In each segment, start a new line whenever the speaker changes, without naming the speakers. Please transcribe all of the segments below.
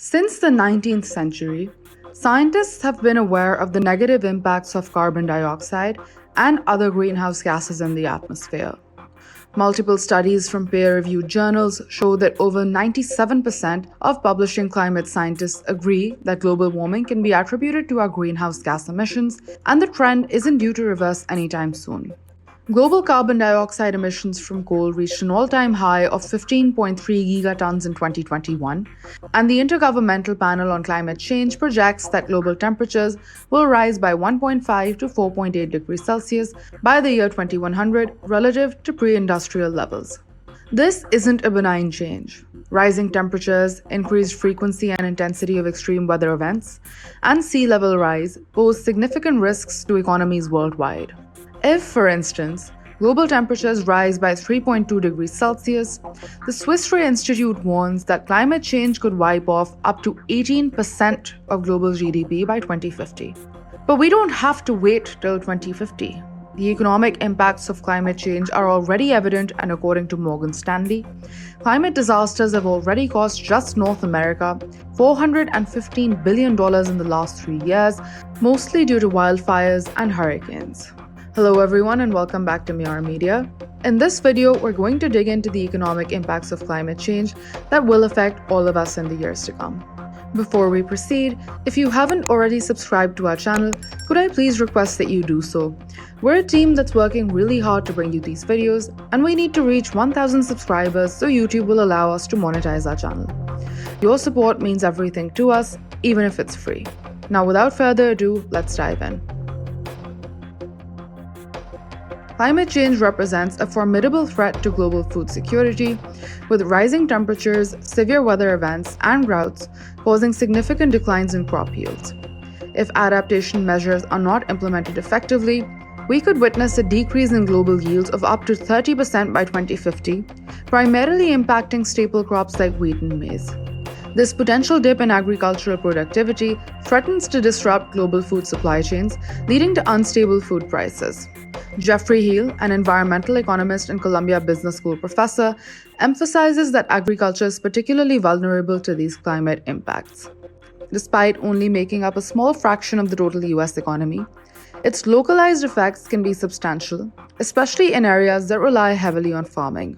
Since the 19th century, scientists have been aware of the negative impacts of carbon dioxide and other greenhouse gases in the atmosphere. Multiple studies from peer-reviewed journals show that over 97% of publishing climate scientists agree that global warming can be attributed to our greenhouse gas emissions, and the trend isn't due to reverse anytime soon. Global carbon dioxide emissions from coal reached an all-time high of 15.3 gigatons in 2021, and the Intergovernmental Panel on Climate Change projects that global temperatures will rise by 1.5 to 4.8 degrees Celsius by the year 2100 relative to pre-industrial levels. This isn't a benign change. Rising temperatures, increased frequency and intensity of extreme weather events, and sea level rise pose significant risks to economies worldwide. If, for instance, global temperatures rise by 3.2 degrees Celsius, the Swiss Re Institute warns that climate change could wipe off up to 18% of global GDP by 2050. But we don't have to wait till 2050. The economic impacts of climate change are already evident, and according to Morgan Stanley, climate disasters have already cost just North America $415 billion in the last 3 years, mostly due to wildfires and hurricanes. Hello everyone and welcome back to Miara Media. In this video, we're going to dig into the economic impacts of climate change that will affect all of us in the years to come. Before we proceed, if you haven't already subscribed to our channel, could I please request that you do so? We're a team that's working really hard to bring you these videos, and we need to reach 1,000 subscribers so YouTube will allow us to monetize our channel. Your support means everything to us, even if it's free. Now without further ado, let's dive in. Climate change represents a formidable threat to global food security, with rising temperatures, severe weather events, and droughts causing significant declines in crop yields. If adaptation measures are not implemented effectively, we could witness a decrease in global yields of up to 30% by 2050, primarily impacting staple crops like wheat and maize. This potential dip in agricultural productivity threatens to disrupt global food supply chains, leading to unstable food prices. Jeffrey Heal, an environmental economist and Columbia Business School professor, emphasizes that agriculture is particularly vulnerable to these climate impacts. Despite only making up a small fraction of the total US economy, its localized effects can be substantial, especially in areas that rely heavily on farming.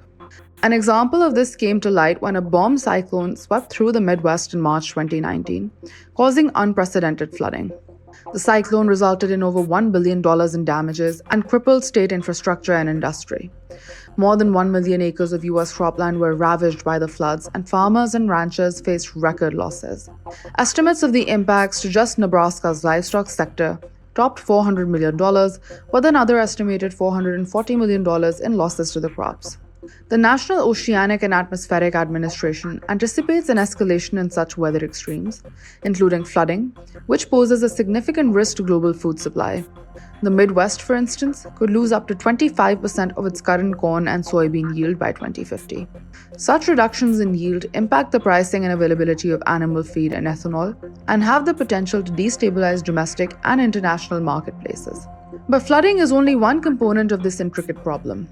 An example of this came to light when a bomb cyclone swept through the Midwest in March 2019, causing unprecedented flooding. The cyclone resulted in over $1 billion in damages and crippled state infrastructure and industry. More than 1 million acres of US cropland were ravaged by the floods, and farmers and ranchers faced record losses. Estimates of the impacts to just Nebraska's livestock sector topped $400 million, with another estimated $440 million in losses to the crops. The National Oceanic and Atmospheric Administration anticipates an escalation in such weather extremes, including flooding, which poses a significant risk to global food supply. The Midwest, for instance, could lose up to 25% of its current corn and soybean yield by 2050. Such reductions in yield impact the pricing and availability of animal feed and ethanol, and have the potential to destabilize domestic and international marketplaces. But flooding is only one component of this intricate problem.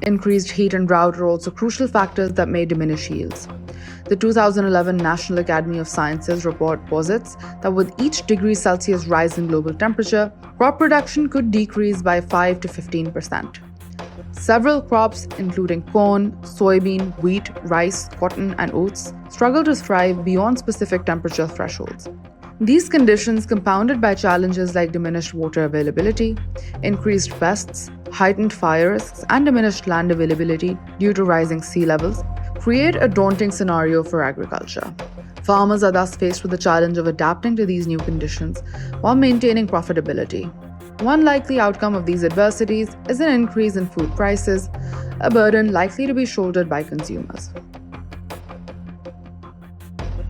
Increased heat and drought are also crucial factors that may diminish yields. The 2011 National Academy of Sciences report posits that with each degree Celsius rise in global temperature, crop production could decrease by 5 to 15%. Several crops, including corn, soybean, wheat, rice, cotton, and oats, struggle to thrive beyond specific temperature thresholds. These conditions, compounded by challenges like diminished water availability, increased pests, heightened fire risks, and diminished land availability due to rising sea levels, create a daunting scenario for agriculture. Farmers are thus faced with the challenge of adapting to these new conditions while maintaining profitability. One likely outcome of these adversities is an increase in food prices, a burden likely to be shouldered by consumers.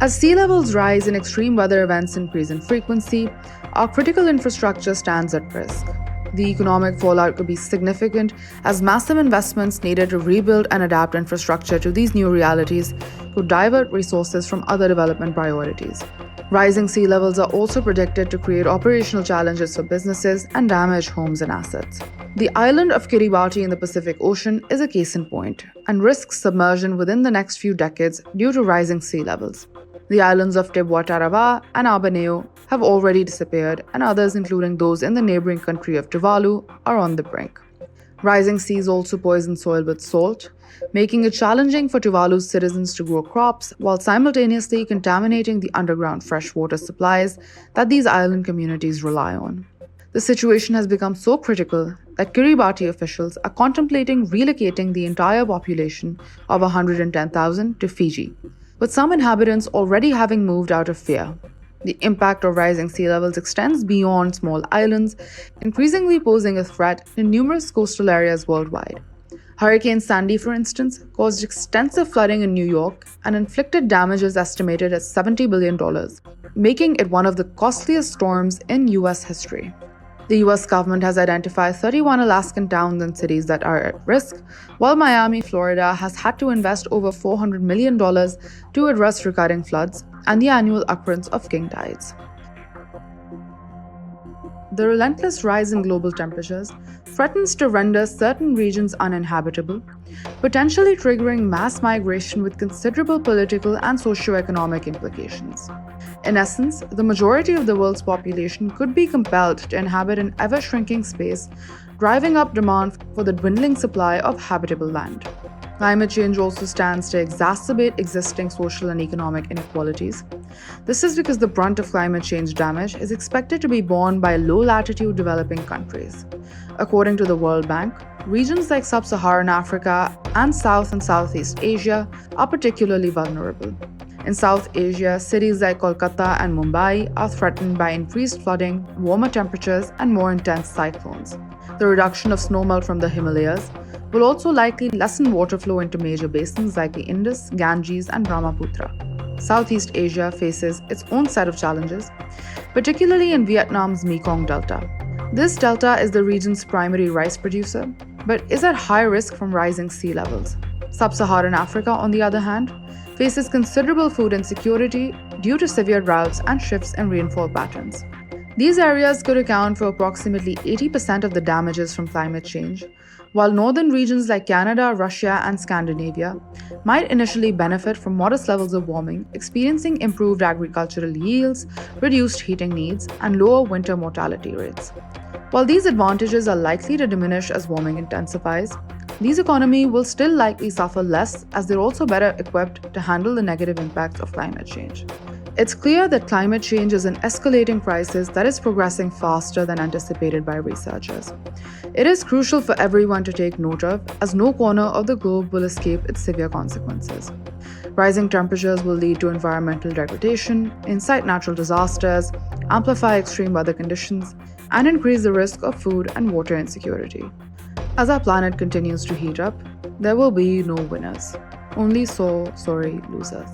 As sea levels rise and extreme weather events increase in frequency, our critical infrastructure stands at risk. The economic fallout could be significant, as massive investments needed to rebuild and adapt infrastructure to these new realities could divert resources from other development priorities. Rising sea levels are also predicted to create operational challenges for businesses and damage homes and assets. The island of Kiribati in the Pacific Ocean is a case in point, and risks submersion within the next few decades due to rising sea levels. The islands of Tibwa Tarawa and Abaneo have already disappeared, and others, including those in the neighboring country of Tuvalu, are on the brink. Rising seas also poison soil with salt, making it challenging for Tuvalu's citizens to grow crops while simultaneously contaminating the underground freshwater supplies that these island communities rely on. The situation has become so critical that Kiribati officials are contemplating relocating the entire population of 110,000 to Fiji, with some inhabitants already having moved out of fear. The impact of rising sea levels extends beyond small islands, increasingly posing a threat in numerous coastal areas worldwide. Hurricane Sandy, for instance, caused extensive flooding in New York and inflicted damages estimated at $70 billion, making it one of the costliest storms in US history. The US government has identified 31 Alaskan towns and cities that are at risk, while Miami, Florida has had to invest over $400 million to address recurring floods and the annual occurrence of king tides. The relentless rise in global temperatures threatens to render certain regions uninhabitable, potentially triggering mass migration with considerable political and socio-economic implications. In essence, the majority of the world's population could be compelled to inhabit an ever-shrinking space, driving up demand for the dwindling supply of habitable land. Climate change also stands to exacerbate existing social and economic inequalities. This is because the brunt of climate change damage is expected to be borne by low-latitude developing countries. According to the World Bank, regions like Sub-Saharan Africa and South and Southeast Asia are particularly vulnerable. In South Asia, cities like Kolkata and Mumbai are threatened by increased flooding, warmer temperatures, and more intense cyclones. The reduction of snowmelt from the Himalayas will also likely lessen water flow into major basins like the Indus, Ganges, and Brahmaputra. Southeast Asia faces its own set of challenges, particularly in Vietnam's Mekong Delta. This delta is the region's primary rice producer, but is at high risk from rising sea levels. Sub-Saharan Africa, on the other hand, faces considerable food insecurity due to severe droughts and shifts in rainfall patterns. These areas could account for approximately 80% of the damages from climate change, while northern regions like Canada, Russia, and Scandinavia might initially benefit from modest levels of warming, experiencing improved agricultural yields, reduced heating needs, and lower winter mortality rates. While these advantages are likely to diminish as warming intensifies, these economies will still likely suffer less as they're also better equipped to handle the negative impacts of climate change. It's clear that climate change is an escalating crisis that is progressing faster than anticipated by researchers. It is crucial for everyone to take note of, as no corner of the globe will escape its severe consequences. Rising temperatures will lead to environmental degradation, incite natural disasters, amplify extreme weather conditions, and increase the risk of food and water insecurity. As our planet continues to heat up, there will be no winners, only sore, sorry losers.